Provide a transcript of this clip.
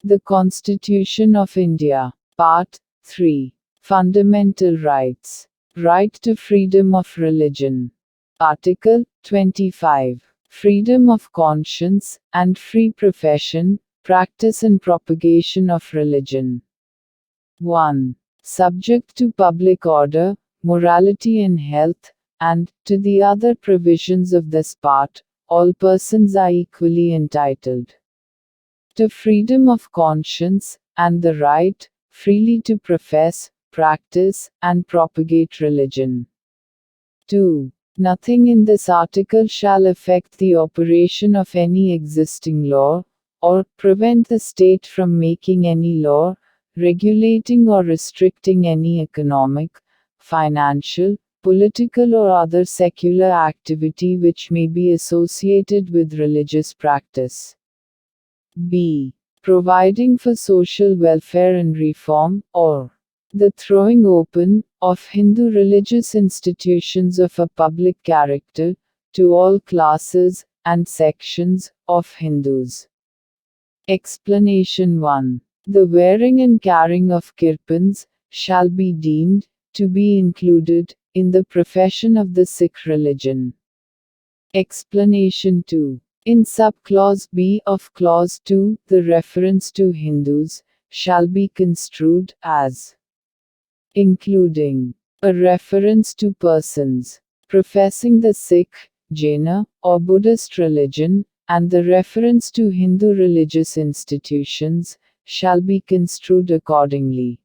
The Constitution of India. Part 3. Fundamental Rights. Right to freedom of religion. Article 25. Freedom of conscience, and free profession, practice and propagation of religion. 1. Subject to public order, morality and health, and, to the other provisions of this part, all persons are equally entitled to freedom of conscience, and the right, freely to profess, practice, and propagate religion. 2. Nothing in this article shall affect the operation of any existing law, or prevent the state from making any law, regulating or restricting any economic, financial, political or other secular activity which may be associated with religious practice. B. Providing for social welfare and reform, or the throwing open, of Hindu religious institutions of a public character, to all classes, and sections, of Hindus. Explanation 1. The wearing and carrying of kirpans, shall be deemed, to be included, in the profession of the Sikh religion. Explanation 2. In subclause B of clause 2, the reference to Hindus, shall be construed, as including a reference to persons professing the Sikh, Jaina, or Buddhist religion, and the reference to Hindu religious institutions, shall be construed accordingly.